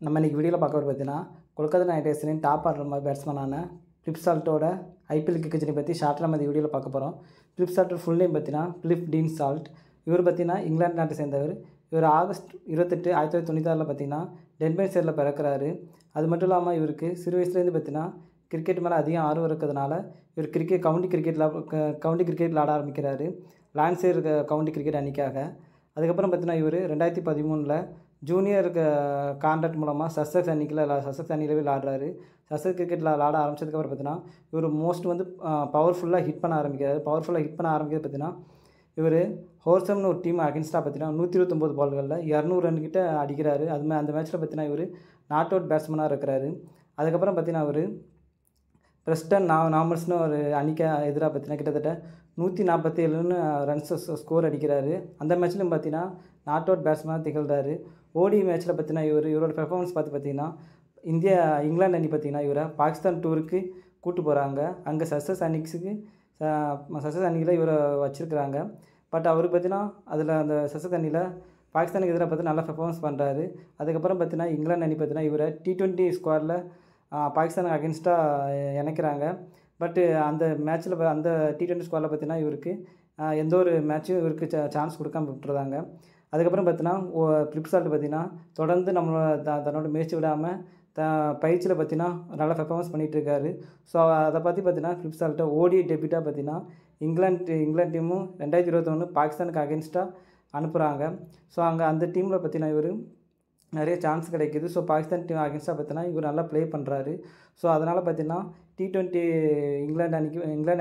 நம்ம இன்றைக்கி வீடியோவில் பார்க்க பார்த்தீங்கன்னா கொல்கத்தா நைட் ரைடர்ஸின் டாப் ஆர்டர் பேட்ஸ்மேனான ஃபிலிப் சால்ட்டோட ஐபிஎல் கிரிக்கெட் ஜர்னி பற்றி ஷார்ட்டில் நம்ம இந்த வீடியோவில் பார்க்க போகிறோம். ஃபிலிப் சால்ட்டோட ஃபுல் நேம் பார்த்தீங்கன்னா ஃபிலிப் டீன் சால்ட். இவர் பார்த்தீங்கன்னா இங்கிலாந்து நாட்டை சேர்ந்தவர். இவர் ஆகஸ்ட் 28, 1996 பார்த்தீங்கன்னா டென்மார்க் பிறக்கிறாரு. அது மட்டும் இல்லாமல் இவருக்கு சிறு வயசுலேருந்து பார்த்தீங்கன்னா கிரிக்கெட் மேலே அதிகம் ஆர்வம் இருக்கிறதுனால இவர் கவுண்டி கிரிக்கெட் விளாட ஆரம்பிக்கிறாரு. லான்சேர் கவுண்டி கிரிக்கெட் அணிக்காக. அதுக்கப்புறம் பார்த்தீங்கன்னா இவர் 2013 ஜூனியர் கான்ட்ராக்ட் மூலமாக சசெக்ஸ் அணியில் விளாடுறாரு. சசெக்ஸ் கிரிக்கெட்டில் விளாட ஆரம்பித்ததுக்கப்புறம் பார்த்தீங்கன்னா இவர் பவர்ஃபுல்லாக ஹிட் பண்ண ஆரம்பிக்கிறார். ஆரம்பிக்கிறது பார்த்தீங்கன்னா இவர் ஹோர்சம்னு ஒரு டீம் அகென்ஸ்டாக பார்த்தீங்கன்னா 129 பால்களில் 200 ரன் கிட்ட அடிக்கிறாரு. அந்த மேட்ச்சில் பார்த்தீங்கன்னா இவர் நாட் அவுட் பேட்ஸ்மேனாக இருக்கிறாரு. அதுக்கப்புறம் பார்த்தீங்கன்னா இவர் பிரஸ்டன் நாமர்ஸ்னு ஒரு அணிக்கு எதிராக பார்த்தீங்கன்னா கிட்டத்தட்ட 147 ரன்ஸ் ஸ்கோர் அடிக்கிறாரு. அந்த மேட்ச்லையும் பார்த்தீங்கன்னா நாட் அவுட் பேட்ஸ்மேனாக திகழ்கிறாரு. ஓடி மேட்ச்சில் பார்த்தீங்கன்னா இவரோட பெர்ஃபார்மன்ஸ் பார்த்தீங்கன்னா இங்கிலாந்து அணி பார்த்தீங்கன்னா இவரை பாகிஸ்தான் டூருக்கு கூப்பிட்டு போகிறாங்க. அங்கே சசெக்ஸ் அணியில் இவரை வச்சுருக்கிறாங்க. பட் அவருக்கு பார்த்தீங்கன்னா அதில் அந்த சசெக்ஸ் அணியில் பாகிஸ்தானுக்கு எதிராக பார்த்து நல்லா பெர்ஃபார்மன்ஸ் பண்ணுறாரு. அதுக்கப்புறம் பார்த்தீங்கன்னா இங்கிலாந்து அணி பார்த்தீங்கன்னா இவரை T20 ஸ்குவாடில் பாகிஸ்தானுக்கு அகென்ஸ்டாக இணைக்கிறாங்க. பட்டு அந்த மேட்ச்சில் அந்த T20 ஸ்குவாடில் பார்த்தீங்கன்னா இவருக்கு எந்த ஒரு மேட்சும் இவருக்கு சான்ஸ் கொடுக்காம விட்டுருந்தாங்க. அதுக்கப்புறம் பார்த்தீங்கன்னா ஃபிலிப் சால்ட் பார்த்தீங்கன்னா தொடர்ந்து தன்னோட முயற்சி விடாமல் பயிற்சியில் பார்த்தீங்கன்னா நல்லா பெர்ஃபார்மன்ஸ் பண்ணிகிட்ருக்காரு. ஸோ அதை பற்றி பார்த்தீங்கன்னா ஃபிலிப் சால்ட்டை ஓடி டெபியூட்டாக பார்த்தீங்கன்னா இங்கிலாந்து டீமும் 2021 பாகிஸ்தானுக்கு அகென்ஸ்டாக அனுப்புகிறாங்க. ஸோ அந்த டீமில் பார்த்தீங்கன்னா இவர் நிறைய சான்ஸ் கிடைக்கிது. ஸோ பாகிஸ்தான் டீம் அகென்ஸ்டாக பார்த்தீங்கன்னா இவர் நல்லா ப்ளே பண்ணுறாரு. ஸோ அதனால் பார்த்தீங்கன்னா T20 இங்கிலாந்து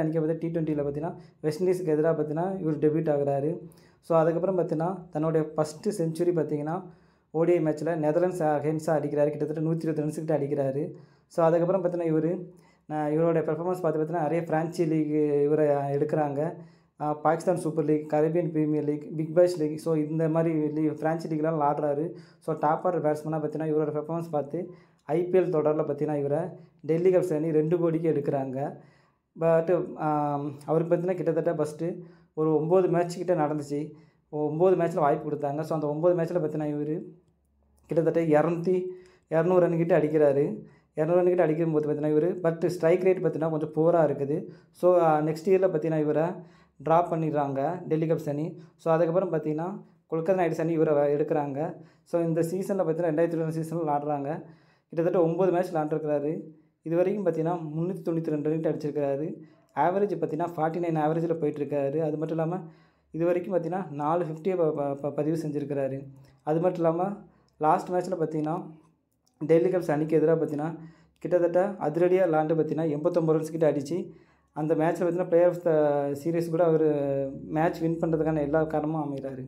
அணிக்கு பார்த்து T20யில் பார்த்தீங்கன்னா வெஸ்ட் இண்டீஸுக்கு எதிராக பார்த்தீங்கன்னா இவர் டெபியூட் ஆகுறாரு. ஸோ அதுக்கப்புறம் பார்த்தீங்கன்னா தன்னுடைய ஃபஸ்ட்டு செஞ்சுரி பார்த்தீங்கன்னா ஓடிஐ மேட்ச்சில் நெதர்லாண்ட்ஸ் அகென்ஸ்டாக அடிக்கிறாரு. கிட்டத்தட்ட 120 ரன்ஸ் கிட்ட அடிக்கிறாரு. ஸோ அதுக்கப்புறம் பார்த்தீங்கன்னா இவரோட பெர்ஃபார்மன்ஸ் பார்த்தீங்கன்னா நிறைய ஃப்ரான்ச்சி லீக் இவரை எடுக்கிறாங்க. Pakistan Super League, Caribbean Premier League, Big Bash League. So இந்த மாதிரி ஃப்ரான்ச்சி லீக்லாம் ஆடுறாரு. ஸோ டாப் ஆர்டர் பேட்ஸ்மேனாக பார்த்தீங்கன்னா இவரோட பெர்ஃபார்மன்ஸ் பார்த்து ஐபிஎல் தொடரில் பார்த்தீங்கன்னா இவரை டெல்லி கேபிட்டல்ஸ் அணி 2 கோடிக்கு எடுக்கிறாங்க. பட்டு அவருக்கு பார்த்தீங்கன்னா கிட்டத்தட்ட ஃபஸ்ட்டு ஒரு 9 மேட்ச் கிட்ட நடந்துச்சு. 9 மேட்ச்சில் வாய்ப்பு கொடுத்தாங்க. ஸோ அந்த 9 மேட்ச்சில் பார்த்தீங்கன்னா இவர் கிட்டத்தட்ட 200 ரன் கிட்ட அடிக்கிறாரு. 200 ரன் கிட்ட அடிக்கும்போது பார்த்தீங்கன்னா பட் ஸ்ட்ரைக் ரேட் பார்த்தீங்கன்னா கொஞ்சம் போராக இருக்குது. ஸோ நெக்ஸ்ட் இயரில் பார்த்தீங்கன்னா இவரை ட்ராப் பண்ணிடுறாங்க டெல்லி கேபிட்டல்ஸ் அணி. ஸோ அதுக்கப்புறம் பார்த்தீங்கன்னா கொல்கத்தா நைட் ரைடர்ஸ் அணி இவரை எடுக்கிறாங்க. ஸோ இந்த சீசனில் பார்த்தீங்கன்னா 2021 சீசனில் விளாடுறாங்க. கிட்டத்தட்ட 9 மேட்ச் விளாண்டுருக்கிறாரு. இது வரைக்கும் பார்த்தீங்கன்னா 392 ரன் அடிச்சிருக்கிறாரு. ஆவரேஜ் பார்த்தீங்கன்னா 49 ஆவரேஜில் போயிட்டுருக்காரு. அது மட்டும் இல்லாமல் இது வரைக்கும் பார்த்தீங்கன்னா 450 பதிவு செஞ்சுருக்கிறாரு. அது மட்டும் இல்லாமல் லாஸ்ட் மேட்ச்சில் பார்த்தீங்கன்னா டெல்லி கேபிட்டல்ஸ் அணிக்கு எதிராக பார்த்தீங்கன்னா கிட்டத்தட்ட அதிரடியாக விளாண்டு பார்த்தீங்கன்னா 89 ரன்ஸ் கிட்ட அடித்து அந்த மேட்ச்சில் பார்த்தீங்கன்னா பிளேயர் ஆஃப் த சீரீஸ் கூட அவர் மேட்ச் வின் பண்ணுறதுக்கான எல்லா காரணமும் அமைகிறாரு.